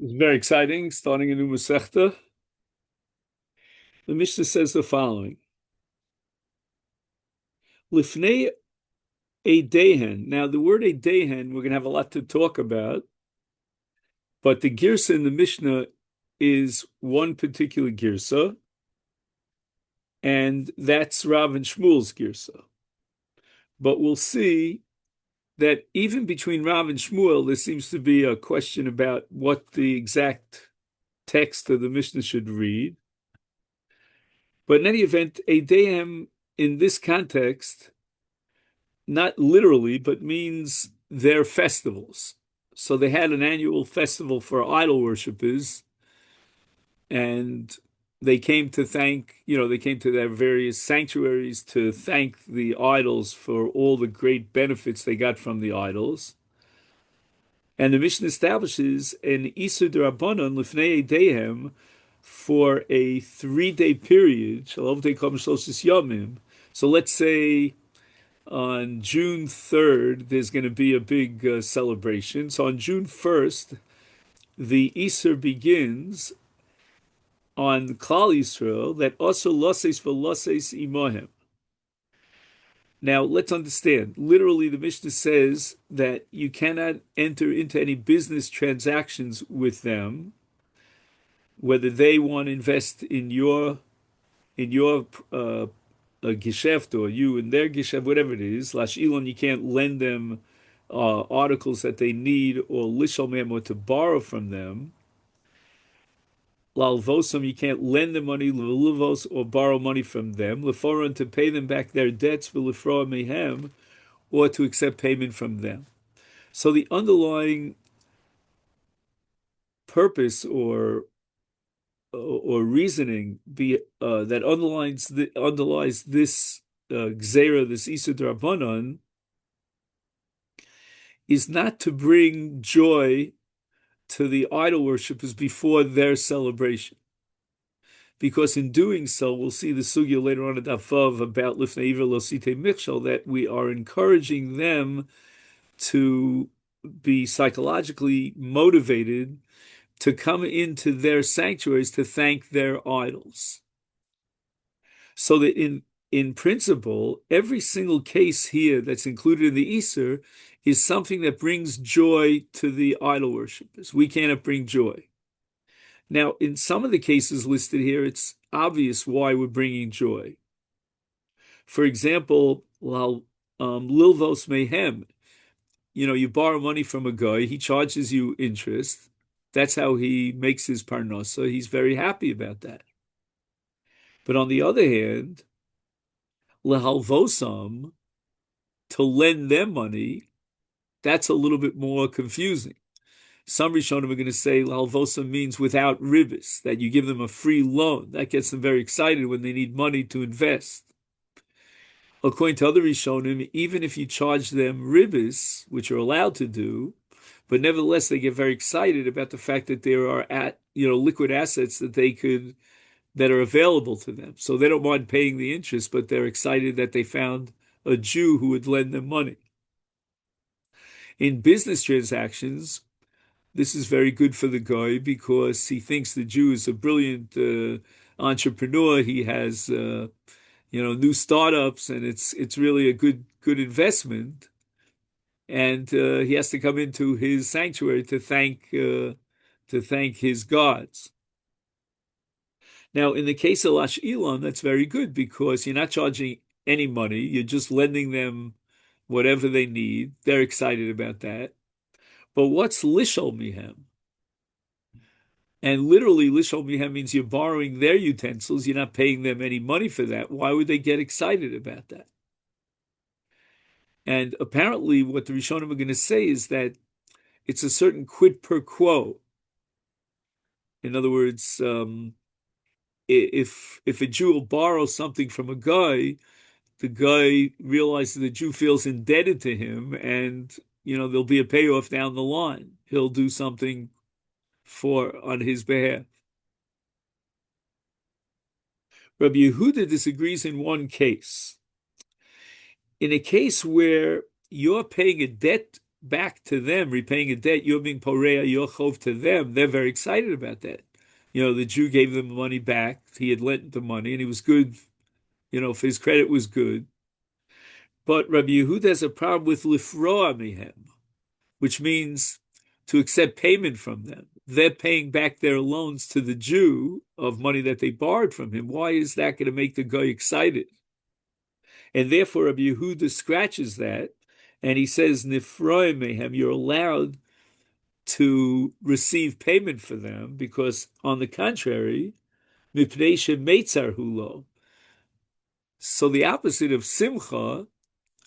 It's very exciting, starting a new Masechta. The Mishnah says the following: Lifnei a dehen. Now, the word a dehen, we're going to have a lot to talk about, but the girsa in the Mishnah is one particular girsa, and that's Rav and Shmuel's girsa. But we'll see that even between Rav and Shmuel, there seems to be a question about what the exact text of the Mishnah should read. But in any event, a dehem in this context not literally, but means their festivals. So they had an annual festival for idol worshippers, and they came to they came to their various sanctuaries to thank the idols for all the great benefits they got from the idols. And the Mishnah establishes an Isur D'Rabbanan Lifnei Eidehem for a 3-day period. Shalom Teikom Shloshis Yomim. So let's say on June 3rd, there's going to be a big celebration. So on June 1st, the Easter begins on Klal Yisrael that also loses v'loses imohem. Now, let's understand. Literally, the Mishnah says that you cannot enter into any business transactions with them, whether they want to invest in your a geschäft or you in their geschäft, whatever it is. Lashilon, you can't lend them articles that they need or lishol mem or to borrow from them. Lalvosam, you can't lend them money, levos or borrow money from them. Leforon, to pay them back their debts, v'lefroa mehem, or to accept payment from them. So the underlying purpose or reasoning that underlies this gzera, this Isur D'Rabbanan, is not to bring joy to the idol worshippers before their celebration. Because in doing so, we'll see the sugya later on at Afav about Lifnei Iver Lo Sitei Michshol, that we are encouraging them to be psychologically motivated to come into their sanctuaries to thank their idols. So that in principle, every single case here that's included in the Isur is something that brings joy to the idol worshippers. We cannot bring joy. Now, in some of the cases listed here, it's obvious why we're bringing joy. For example, lilvos mehem, you borrow money from a guy, he charges you interest. That's how he makes his parnasa. He's very happy about that. But on the other hand, lehalvosam, to lend them money, that's a little bit more confusing. Some Rishonim are going to say lehalvosam means without ribis, that you give them a free loan. That gets them very excited when they need money to invest. According to other Rishonim, even if you charge them ribis, which you're allowed to do, but nevertheless they get very excited about the fact that there are liquid assets that are available to them. So they don't mind paying the interest, but they're excited that they found a Jew who would lend them money. In business transactions, this is very good for the guy because he thinks the Jew is a brilliant entrepreneur. He has new startups, and it's really a good investment. And he has to come into his sanctuary to thank his gods. Now, in the case of Lash Ilan, that's very good because you're not charging any money. You're just lending them whatever they need. They're excited about that. But what's Lishol Mihem? And literally, Lishol Mihem means you're borrowing their utensils. You're not paying them any money for that. Why would they get excited about that? And apparently, what the Rishonim are going to say is that it's a certain quid per quo. In other words, if a Jew will borrow something from a guy, the guy realizes the Jew feels indebted to him, and there'll be a payoff down the line. He'll do something on his behalf. Rabbi Yehuda disagrees in one case. In a case where you're paying a debt back to them, repaying a debt, Yomim Porea Yochov to them, they're very excited about that. The Jew gave them the money back. He had lent the money, and he was good. If his credit was good. But Rabbi Yehuda has a problem with lifroa mihem, which means to accept payment from them. They're paying back their loans to the Jew of money that they borrowed from him. Why is that going to make the guy excited? And therefore, Rabbi Yehuda scratches that, and he says, nifroa mihem, you're allowed to receive payment for them, because on the contrary, mipnei shemeitzar hulo. So the opposite of simcha,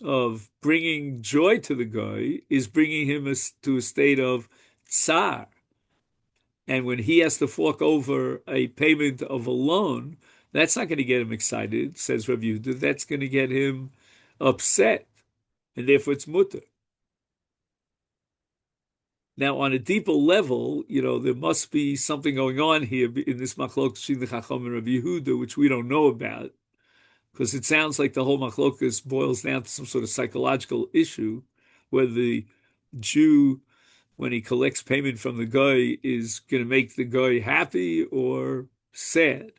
of bringing joy to the guy, is bringing him to a state of tsar. And when he has to fork over a payment of a loan, that's not going to get him excited, says Rabbi Yehuda. That's going to get him upset, and therefore it's mutter. Now, on a deeper level, there must be something going on here in this machlok between the Chacham and Rabbi Yehuda, which we don't know about, because it sounds like the whole machlokas boils down to some sort of psychological issue, where the Jew, when he collects payment from the guy, is going to make the guy happy or sad.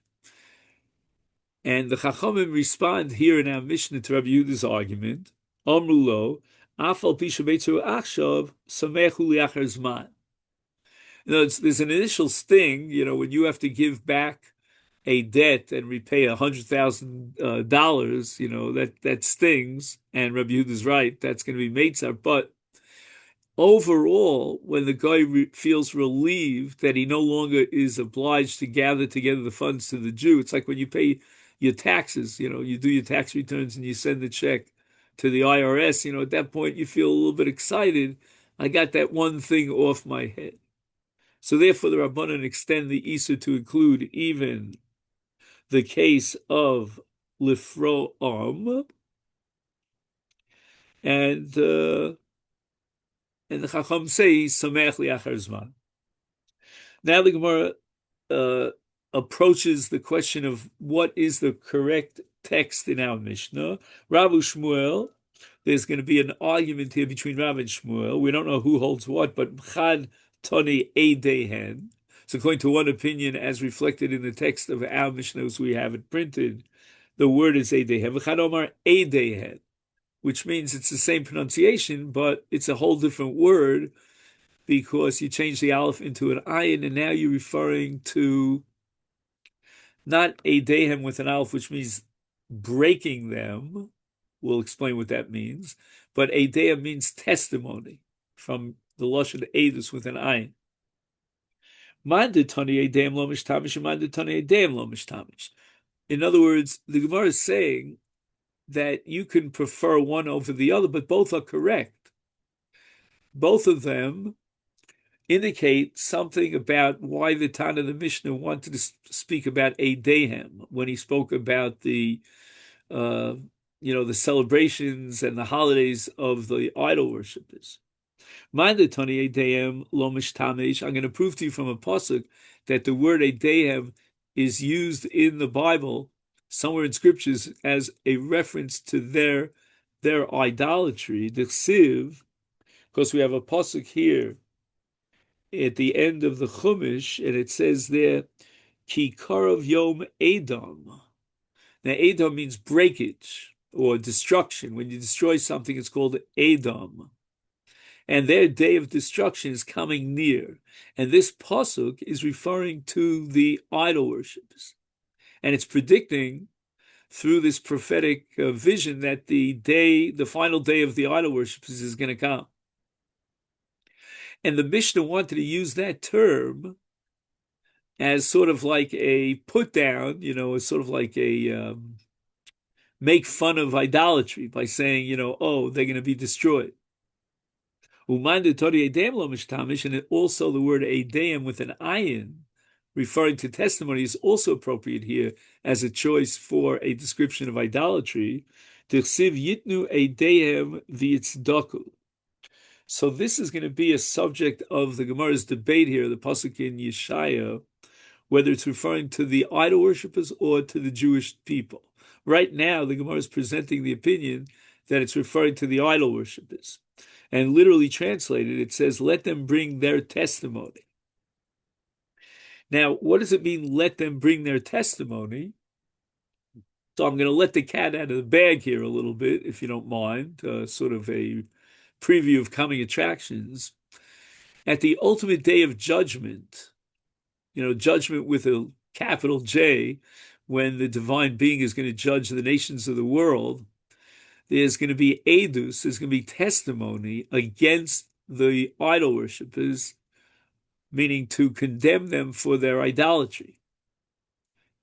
And the Chachamim respond here in our Mishnah to Rabbi Yehuda's argument, Amru lo, afal pi shebeitzu achshav samechu liachar zman. There's an initial sting, when you have to give back a debt and repay $100,000, that stings. And Rabbi Yehuda's right, that's going to be meitzar. But overall, when the guy feels relieved that he no longer is obliged to gather together the funds to the Jew, it's like when you pay your taxes, you do your tax returns and you send the check to the IRS, at that point you feel a little bit excited. I got that one thing off my head. So therefore the Rabbanan extend the Isur to include even the case of Lifro'am, and the Chacham say Samech Liachar Zman. Now the Gemara approaches the question of what is the correct text in our Mishnah. Rav Shmuel, there's going to be an argument here between Rav and Shmuel. We don't know who holds what, but Chad Toni Eidehen. So according to one opinion, as reflected in the text of our Mishnah as we have it printed, the word is Eidehen. Chad Omar Eidehen, which means it's the same pronunciation, but it's a whole different word, because you change the aleph into an ayin, and now you're referring to not eidehem with an aleph, which means breaking them. We'll explain what that means. But eidehem means testimony, from the lashon eidus with an ayin. In other words, the Gemara is saying that you can prefer one over the other, but both are correct. Both of them indicate something about why the Tana of the Mishnah wanted to speak about Eidehem when he spoke about the celebrations and the holidays of the idol worshippers. I'm going to prove to you from a pasuk that the word Eidehem is used in the Bible, somewhere in scriptures, as a reference to their idolatry, the Siv, because we have a pasuk here at the end of the Chumash, and it says there, Ki Karov Yom Edom. Now, Edom means breakage or destruction. When you destroy something, it's called Edom. And their day of destruction is coming near. And this pasuk is referring to the idol worshippers. And it's predicting through this prophetic vision that the final day of the idol worshippers is going to come. And the Mishnah wanted to use that term as sort of like a put down, as sort of like a make fun of idolatry by saying, they're going to be destroyed. And also the word edeim with an ayin, referring to testimony, is also appropriate here as a choice for a description of idolatry. So this is going to be a subject of the Gemara's debate here, the pasuk in Yeshaya, whether it's referring to the idol worshippers or to the Jewish people. Right now, the Gemara is presenting the opinion that it's referring to the idol worshippers. And literally translated, it says, let them bring their testimony. Now, what does it mean, let them bring their testimony? So I'm going to let the cat out of the bag here a little bit, if you don't mind, sort of a preview of coming attractions. At the ultimate day of judgment, judgment with a capital J, when the divine being is going to judge the nations of the world, there's going to be edus, there's going to be testimony against the idol worshippers, meaning to condemn them for their idolatry.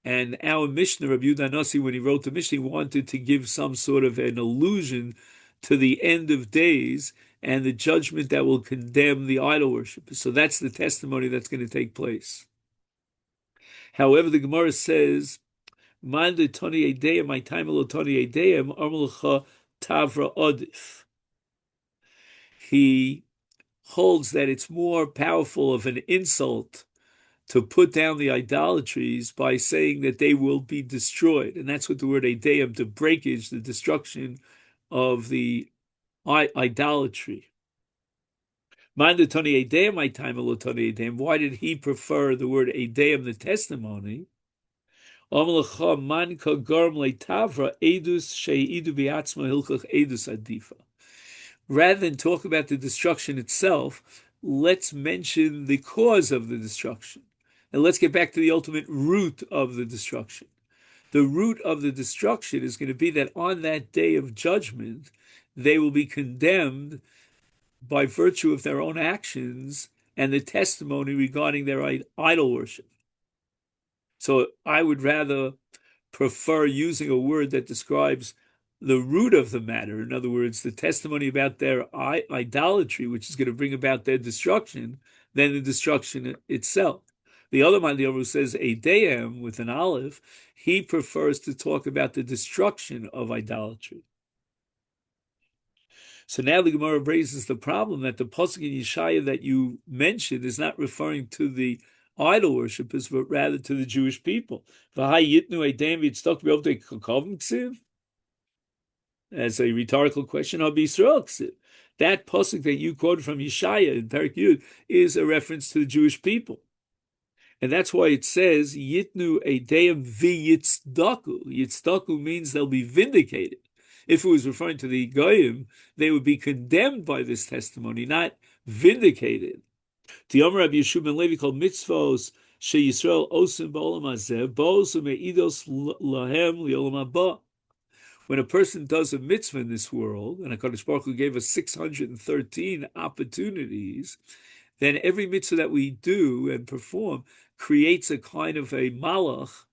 And our Mishnah, Rabbi Yehuda Nasi, when he wrote the Mishnah, he wanted to give some sort of an allusion to the end of days and the judgment that will condemn the idol worshippers. So that's the testimony that's going to take place. However, the Gemara says, "Man de toni edeim, my time lo toni edeim, armulcha tavra odif." He holds that it's more powerful of an insult to put down the idolatries by saying that they will be destroyed. And that's what the word edeim, to breakage, the destruction of the idolatry. Why did he prefer the word edeim, the testimony? Rather than talk about the destruction itself, let's mention the cause of the destruction. And let's get back to the ultimate root of the destruction. The root of the destruction is going to be that on that day of judgment, they will be condemned by virtue of their own actions and the testimony regarding their idol worship. So I would rather prefer using a word that describes the root of the matter. In other words, the testimony about their idolatry, which is going to bring about their destruction, than the destruction itself. The other Maldiyahu who says Eideim with an aleph, he prefers to talk about the destruction of idolatry. So now the Gemara raises the problem that the pasuk in Yeshaya that you mentioned is not referring to the idol worshippers, but rather to the Jewish people. As a rhetorical question, that pasuk that you quoted from Yeshaya in Perek Yud is a reference to the Jewish people. And that's why it says, Yitnu Eideim v'yitzdaku. Yitzdaku means they'll be vindicated. If it was referring to the Goyim, they would be condemned by this testimony, not vindicated. The Omer Rabbi Yeshua ben Levi called mitzvos she Yisrael osim ba'olam hazeh bo'osim me'idos lahem li'olam haba. When a person does a mitzvah in this world, and HaKadosh Baruch Hu gave us 613 opportunities, then every mitzvah that we do and perform creates a kind of a malach,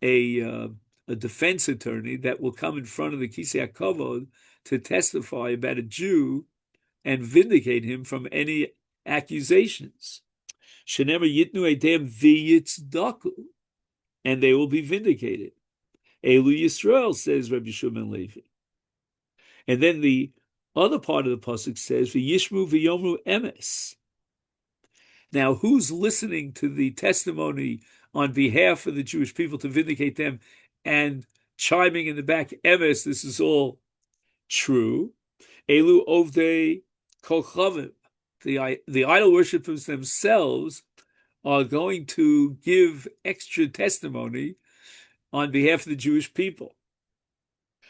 a defense attorney that will come in front of the Kisei HaKavod to testify about a Jew and vindicate him from any accusations. Shenever yitnu edeim v'yitzdaku, and they will be vindicated. Elu Yisrael, says Rabbi Yeshua ben Levi. And then the other part of the pasuk says, v'yishmu v'yomru emes. Now, who's listening to the testimony on behalf of the Jewish people to vindicate them and chiming in the back, emes, this is all true. Elu ovdei kolchavim. The idol worshippers themselves are going to give extra testimony on behalf of the Jewish people.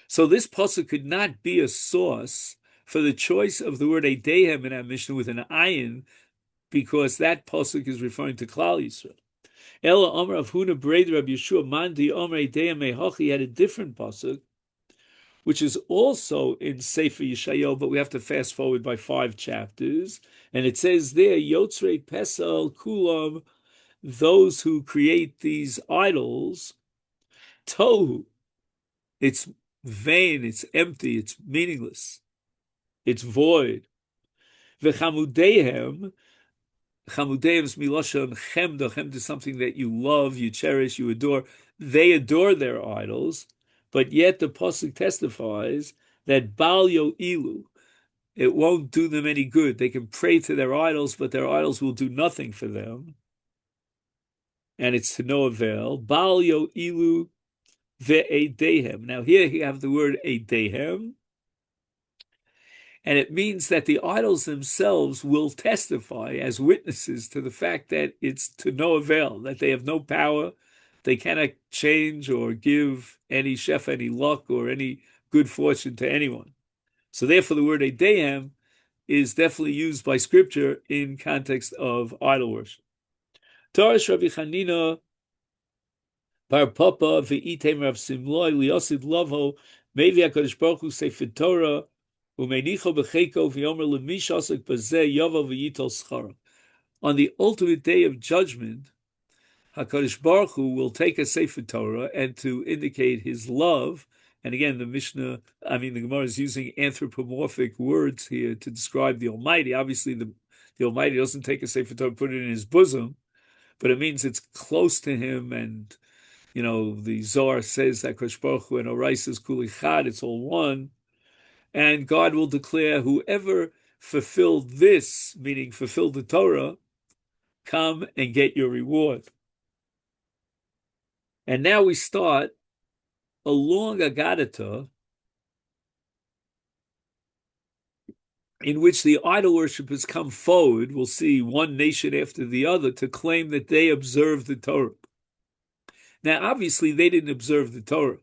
So this pasuk could not be a source for the choice of the word eidehem in our Mishnah with an ayin, because that pasuk is referring to Klal Yisrael. Ela Omer of Huna Breda Rabbi Yeshua Mandi Omer eidehem mehachi had a different pasuk, which is also in Sefer Yeshayahu, but we have to fast forward by 5 chapters, and it says there, Yotzrei Pesel Kulam, those who create these idols, Tohu, it's vain, it's empty, it's meaningless, it's void. V'chamudehem, chamudehem is miloshan chemda. Chemda is something that you love, you cherish, you adore. They adore their idols, but yet the pasuk testifies that bal yo'ilu, it won't do them any good. They can pray to their idols, but their idols will do nothing for them, and it's to no avail. Bal yo'ilu ve'edehem. Now here you have the word edehem, And it means that the idols themselves will testify as witnesses to the fact that it's to no avail, that they have no power, they cannot change or give any chef any luck or any good fortune to anyone. So therefore the word Eidehem is definitely used by scripture in context of idol worship. Torah Rabbi Chanina Bar Papa v'item Rav Simloi liosid lovo maybe HaKadosh Baruch Hu sefer Torah umenicho b'cheiko v'yomer l'mish asik b'zeh yovo v'yitol schara. On the ultimate day of judgment, HaKadosh Baruch Hu will take a sefer Torah and to indicate his love. And again, the Gemara is using anthropomorphic words here to describe the Almighty. Obviously, the Almighty doesn't take a sefer Torah and put it in his bosom, but it means it's close to him. And, the Zara says that Kosh Baruch Hu and Orais is Kuli Chad, it's all one. And God will declare, whoever fulfilled this, meaning fulfilled the Torah, come and get your reward. And now we start a long Agadata in which the idol worshippers come forward. We'll see one nation after the other to claim that they observed the Torah. Now, obviously, they didn't observe the Torah.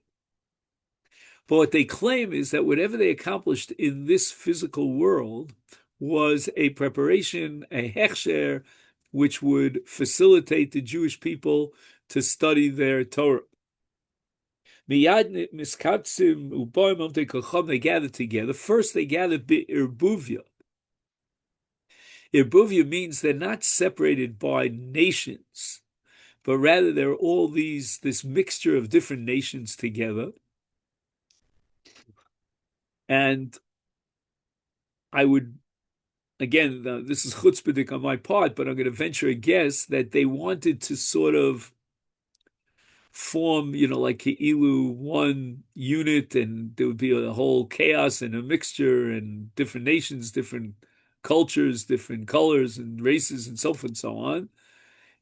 But what they claim is that whatever they accomplished in this physical world was a preparation, a hechsher, which would facilitate the Jewish people to study their Torah. They gather together. First, they gather Irbuvia. Irbuvia means they're not separated by nations, but rather they're all this mixture of different nations together. And I would, again, this is chutzpahdik on my part, but I'm going to venture a guess that they wanted to sort of form, like Ke'ilu, one unit, and there would be a whole chaos and a mixture and different nations, different cultures, different colors and races and so forth and so on.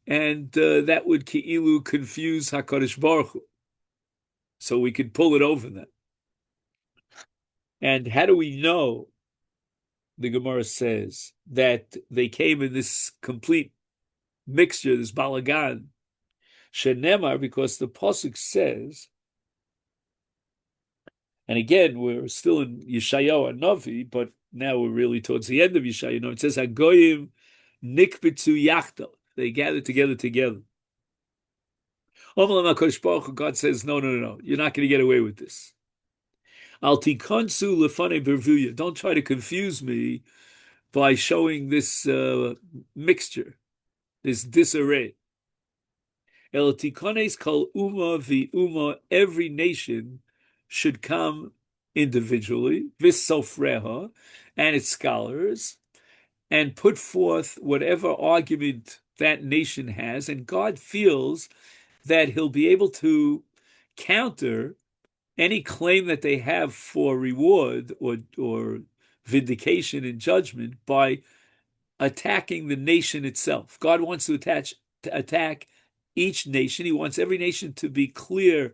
And that would Ke'ilu confuse HaKadosh Baruch Hu. So we could pull it over them. And how do we know, the Gemara says, that they came in this complete mixture, this balagan? Shenemar, because the pasuk says, and again, we're still in Yeshayahu and Navi, but now we're really towards the end of Yeshayahu. It says, Hagoyim nikbitzu yachta. They gathered together. God says, no, you're not going to get away with this. Al tikonsu lefane bervuya. Don't try to confuse me by showing this mixture, this disarray. El tikones kol uma vi every nation should come individually, v'sofreha, and its scholars, and put forth whatever argument that nation has, and God feels that he'll be able to counter any claim that they have for reward or vindication in judgment by attacking the nation itself. God wants to attack each nation. He wants every nation to be clear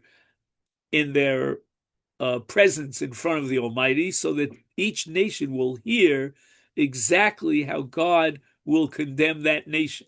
in their presence in front of the Almighty, so that each nation will hear exactly how God will condemn that nation.